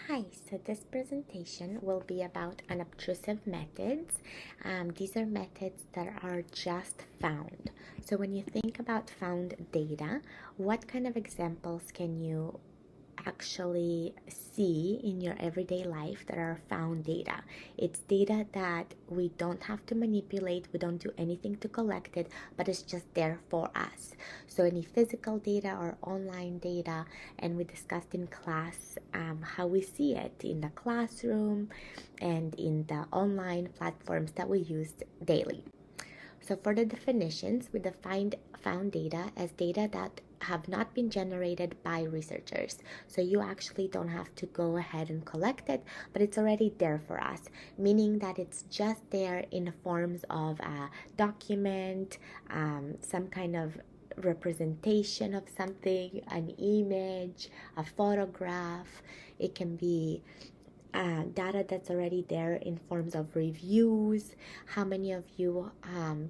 Hi, so this presentation will be about unobtrusive methods. These are methods that are just found. So when you think about found data, what kind of examples can you actually see in your everyday life that are found data? It's data that we don't have to manipulate, we don't do anything to collect it, but it's just there for us. So any physical data or online data, and we discussed in class how we see it in the classroom and in the online platforms that we use daily. So for the definitions, we defined found data as data that have not been generated by researchers. So you actually don't have to go ahead and collect it, but it's already there for us, meaning that it's just there in forms of a document, some kind of representation of something, an image, a photograph. It can be data that's already there in forms of reviews. How many of you,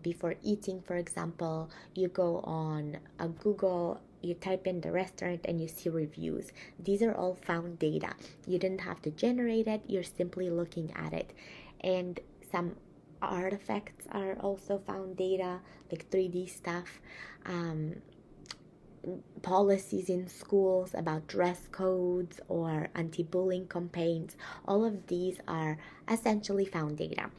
before eating, for example, you go on a Google, you type in the restaurant and you see reviews? These are all found data. You didn't have to generate it, you're simply looking at it. And some artifacts are also found data, like 3D stuff. Policies in schools about dress codes or anti-bullying campaigns, all of these are essentially found data.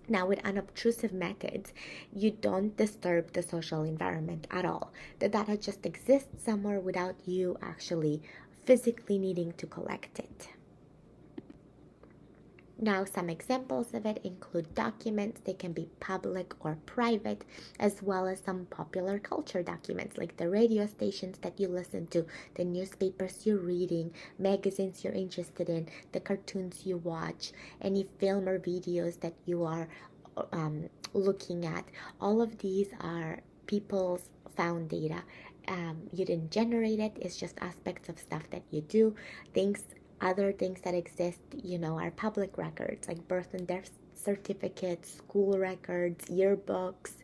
Now, with unobtrusive methods, you don't disturb the social environment at all. The data just exists somewhere without you actually physically needing to collect it. Now, some examples of it include documents. They can be public or private, as well as some popular culture documents like the radio stations that you listen to, the newspapers you're reading, magazines you're interested in, the cartoons you watch, any film or videos that you are looking at. All of these are people's found data. You didn't generate it, it's just aspects of stuff that you do. Other things that exist, are public records like birth and death certificates, school records, yearbooks.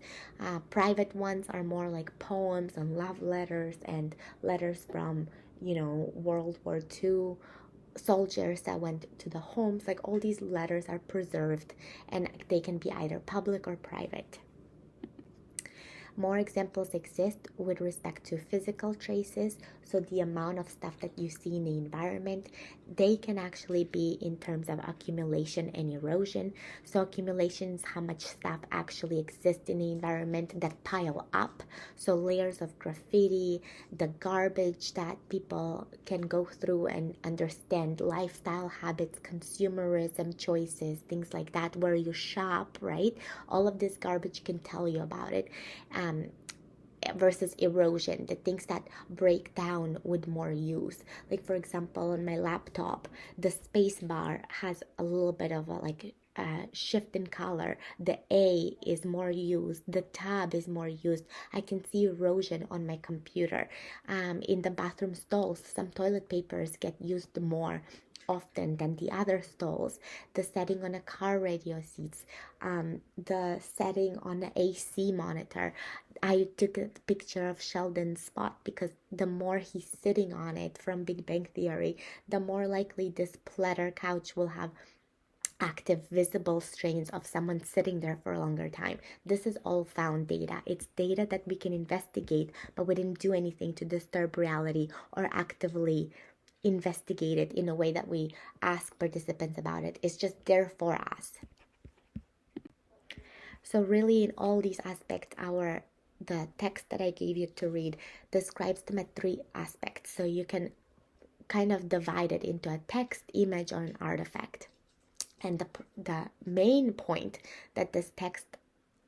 Private ones are more like poems and love letters and letters from, World War II soldiers that went to the homes. Like, all these letters are preserved and they can be either public or private. More examples exist with respect to physical traces, so the amount of stuff that you see in the environment. They can actually be in terms of accumulation and erosion. So accumulation is how much stuff actually exists in the environment that pile up. So layers of graffiti, the garbage that people can go through and understand, lifestyle habits, consumerism choices, things like that, where you shop, right? All of this garbage can tell you about it. Versus erosion, the things that break down with more use. Like, for example, on my laptop, the space bar has a little bit of a shift in color. The A is more used, the tab is more used. I can see erosion on my computer. In the bathroom stalls, some toilet papers get used more often than the other stalls. The setting on a car radio seats, the setting on the AC monitor. I took a picture of Sheldon's spot because the more he's sitting on it from Big Bang Theory, the more likely this platter couch will have active visible strains of someone sitting there for a longer time. This is all found data. It's data that we can investigate, but we didn't do anything to disturb reality or actively investigate it in a way that we ask participants about it. It's just there for us. So really, in all these aspects, the text that I gave you to read describes them at 3 aspects. So you can kind of divide it into a text, image, or an artifact. And the main point that this text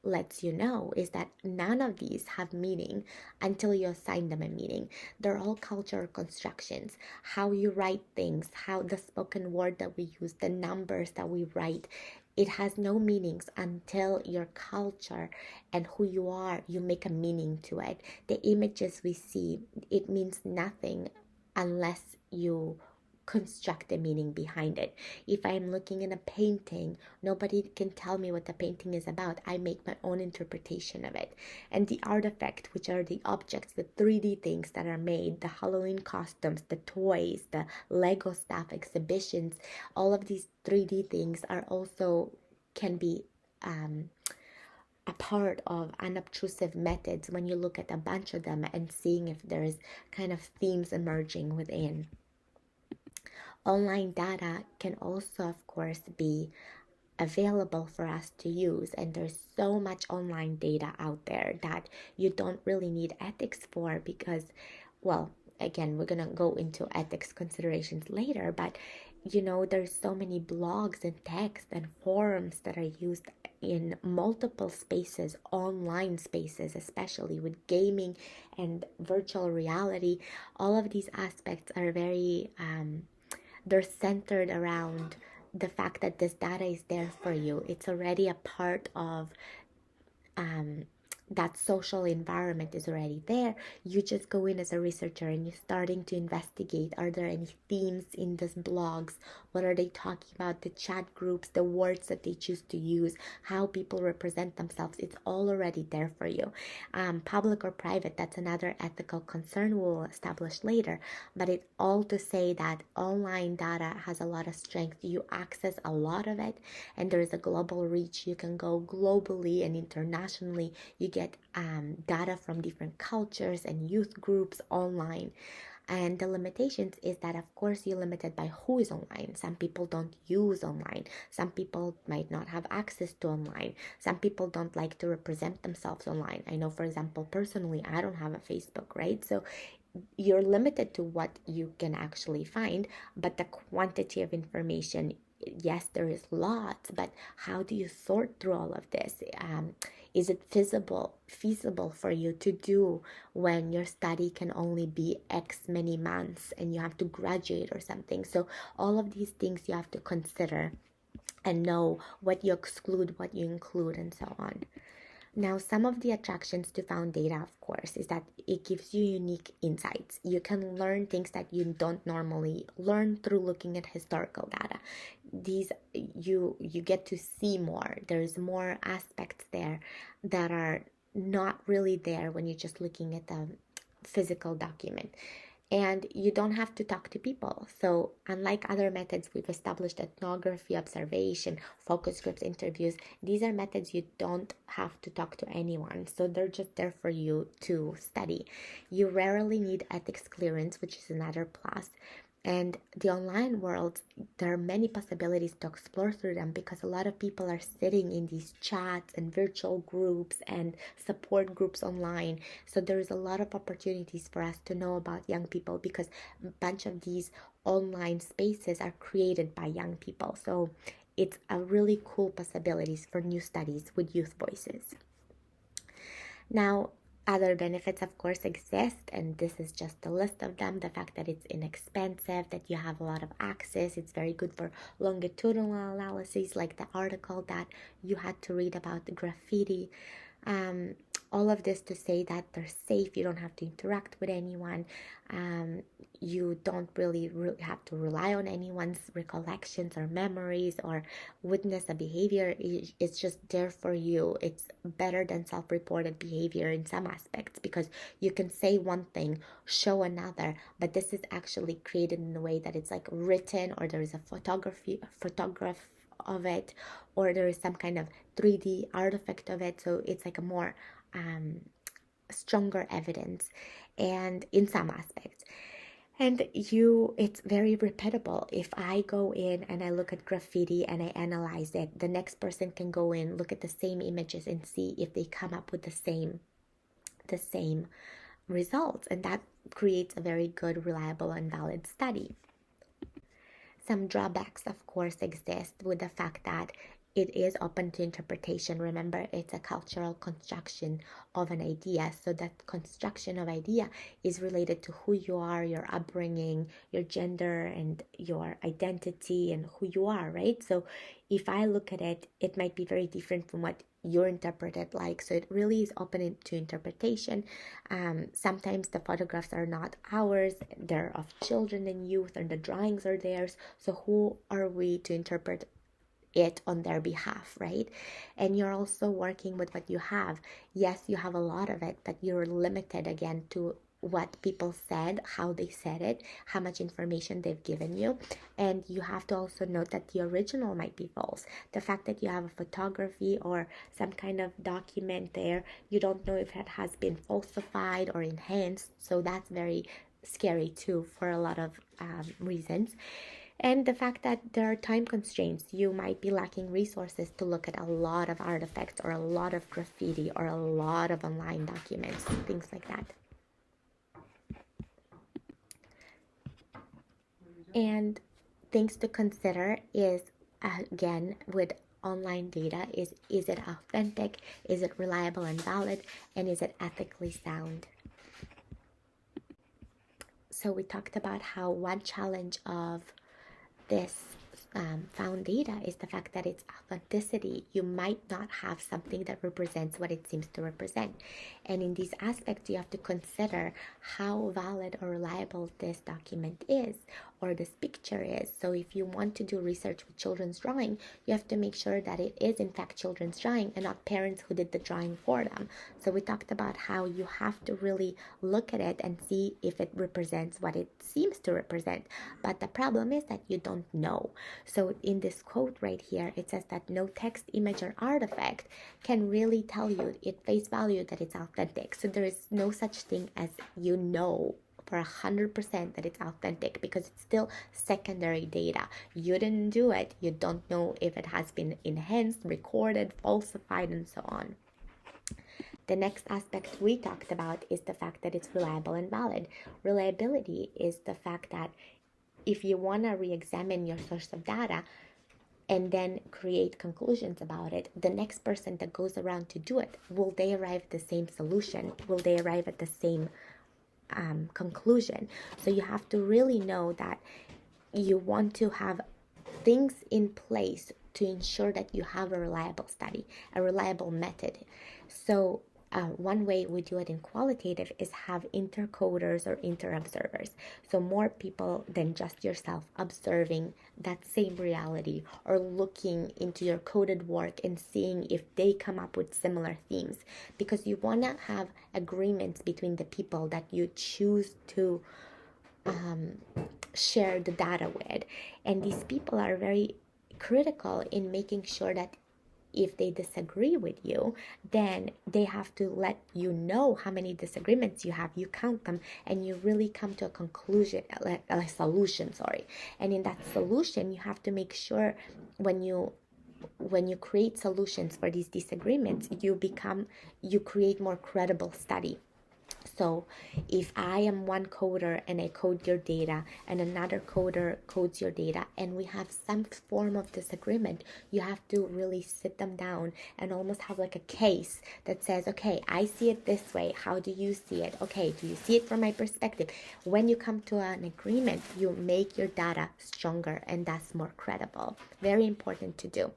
lets you know is that none of these have meaning until you assign them a meaning. They're all cultural constructions. How you write things, how the spoken word that we use, the numbers that we write, it has no meanings until your culture and who you are, you make a meaning to it. The images we see, it means nothing unless you construct the meaning behind it. If I'm looking in a painting, nobody can tell me what the painting is about. I make my own interpretation of it. And the artifact, which are the objects, the 3D things that are made, the Halloween costumes, the toys, the Lego stuff, exhibitions, all of these 3D things are also can be a part of unobtrusive methods when you look at a bunch of them and seeing if there's kind of themes emerging within. Online data can also, of course, be available for us to use, and there's so much online data out there that you don't really need ethics for, because, well, again, we're gonna go into ethics considerations later, but there's so many blogs and texts and forums that are used in multiple spaces, online spaces, especially with gaming and virtual reality. All of these aspects are very they're centered around the fact that this data is there for you. It's already a part of that social environment is already there. You just go in as a researcher and you're starting to investigate, are there any themes in these blogs? What are they talking about? The chat groups, the words that they choose to use, how people represent themselves. It's all already there for you. Public or private, that's another ethical concern we'll establish later, but it's all to say that online data has a lot of strength. You access a lot of it, and there is a global reach. You can go globally and internationally. You get data from different cultures and youth groups online. And the limitations is that, of course, you're limited by who is online. Some people don't use online. Some people might not have access to online. Some people don't like to represent themselves online. I know, for example, personally, I don't have a Facebook, right? So you're limited to what you can actually find, but the quantity of information, yes, there is lots, but how do you sort through all of this? Is it feasible for you to do when your study can only be X many months and you have to graduate or something? So all of these things you have to consider and know what you exclude, what you include, and so on. Now, some of the attractions to found data, of course, is that it gives you unique insights. You can learn things that you don't normally learn through looking at historical data. These you get to see more. There's more aspects there that are not really there when you're just looking at the physical document. And you don't have to talk to people. So unlike other methods, we've established ethnography, observation, focus groups, interviews. These are methods you don't have to talk to anyone. So they're just there for you to study. You rarely need ethics clearance, which is another plus. And the online world, there are many possibilities to explore through them, because a lot of people are sitting in these chats and virtual groups and support groups online. So there's a lot of opportunities for us to know about young people, because a bunch of these online spaces are created by young people. So it's a really cool possibilities for new studies with youth voices. Now, other benefits, of course, exist, and this is just a list of them. The fact that it's inexpensive, that you have a lot of access. It's very good for longitudinal analyses, like the article that you had to read about the graffiti. All of this to say that they're safe. You don't have to interact with anyone. You don't really have to rely on anyone's recollections or memories or witness a behavior. It's just there for you. It's better than self-reported behavior in some aspects, because you can say one thing, show another, but this is actually created in a way that it's like written, or there is a photograph of it, or there is some kind of 3D artifact of it. So it's like a more stronger evidence, and in some aspects. And it's very repeatable. If I go in and I look at graffiti and I analyze it, the next person can go in, look at the same images and see if they come up with the same results. And that creates a very good, reliable, and valid study. Some drawbacks, of course, exist with the fact that it is open to interpretation. Remember, it's a cultural construction of an idea. So that construction of idea is related to who you are, your upbringing, your gender, and your identity, and who you are, right? So if I look at it, it might be very different from what you interpret it like. So it really is open to interpretation. Sometimes the photographs are not ours, they're of children and youth, and the drawings are theirs. So who are we to interpret it on their behalf, right? And you're also working with what you have. Yes, you have a lot of it, but you're limited again to what people said, how they said it, how much information they've given you. And you have to also note that the original might be false. The fact that you have a photography or some kind of document there, you don't know if it has been falsified or enhanced. So that's very scary too for a lot of reasons. And the fact that there are time constraints, you might be lacking resources to look at a lot of artifacts or a lot of graffiti or a lot of online documents, things like that. And things to consider is, again, with online data, is it authentic, is it reliable and valid, and is it ethically sound? So we talked about how one challenge of this found data is the fact that it's authenticity. You might not have something that represents what it seems to represent. And in these aspects, you have to consider how valid or reliable this document is or this picture is. So if you want to do research with children's drawing, you have to make sure that it is in fact children's drawing and not parents who did the drawing for them. So we talked about how you have to really look at it and see if it represents what it seems to represent. But the problem is that you don't know. So in this quote right here, it says that no text, image, or artifact can really tell you at face value that it's authentic. So there is no such thing as for 100% that it's authentic, because it's still secondary data. You didn't do it. You don't know if it has been enhanced, recorded, falsified, and so on. The next aspect we talked about is the fact that it's reliable and valid. Reliability is the fact that if you want to re-examine your source of data and then create conclusions about it, the next person that goes around to do it, will they arrive at the same solution? Will they arrive at the same conclusion? So you have to really know that you want to have things in place to ensure that you have a reliable study, a reliable method. So one way we do it in qualitative is have intercoders or interobservers. So more people than just yourself observing that same reality or looking into your coded work and seeing if they come up with similar themes. Because you want to have agreements between the people that you choose to share the data with. And these people are very critical in making sure that if they disagree with you, then they have to let you know how many disagreements you have. You count them and you really come to a conclusion, a solution, And in that solution, you have to make sure when you create solutions for these disagreements, you create more credible study. So if I am one coder and I code your data and another coder codes your data and we have some form of disagreement, you have to really sit them down and almost have like a case that says, okay, I see it this way. How do you see it? Okay, do you see it from my perspective? When you come to an agreement, you make your data stronger and thus more credible. Very important to do.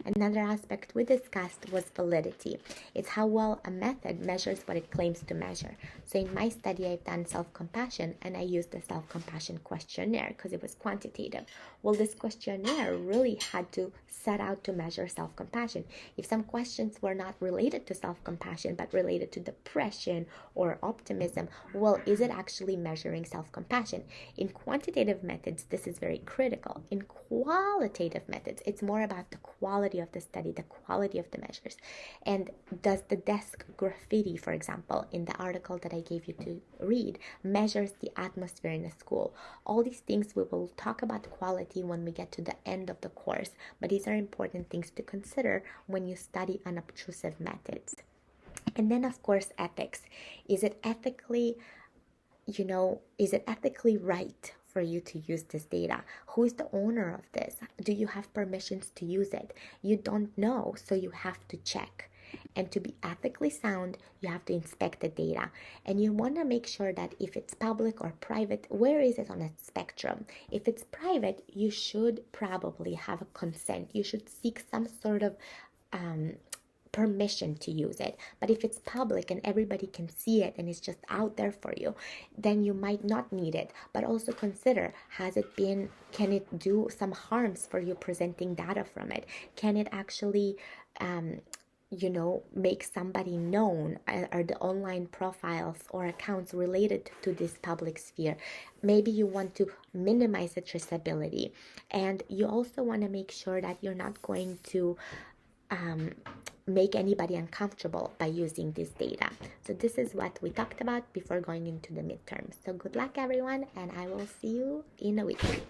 Another aspect we discussed was validity. It's how well a method measures what it claims to measure. So in my study, I've done self-compassion and I used the self-compassion questionnaire because it was quantitative. Well, this questionnaire really had to set out to measure self-compassion. If some questions were not related to self-compassion but related to depression or optimism, well, is it actually measuring self-compassion? In quantitative methods, this is very critical. In qualitative methods, it's more about the quality of the study, the quality of the measures. And does the desk graffiti, for example, in the article that I gave you to read, measures the atmosphere in a school? All these things we will talk about quality when we get to the end of the course, but these are important things to consider when you study unobtrusive methods. And then, of course, ethics. Is it ethically right for you to use this data? Who is the owner of this? Do you have permissions to use it? You don't know, so you have to check. And to be ethically sound, you have to inspect the data. And you want to make sure that if it's public or private, where is it on a spectrum? If it's private, you should probably have a consent. You should seek some sort of permission to use it. But if it's public and everybody can see it and it's just out there for you, then you might not need it. But also consider, can it do some harms for you presenting data from it? Can it actually make somebody known? Are the online profiles or accounts related to this public sphere? Maybe you want to minimize the traceability, and you also want to make sure that you're not going to make anybody uncomfortable by using this data. So this is what we talked about before going into the midterms. So good luck everyone, and I will see you in a week.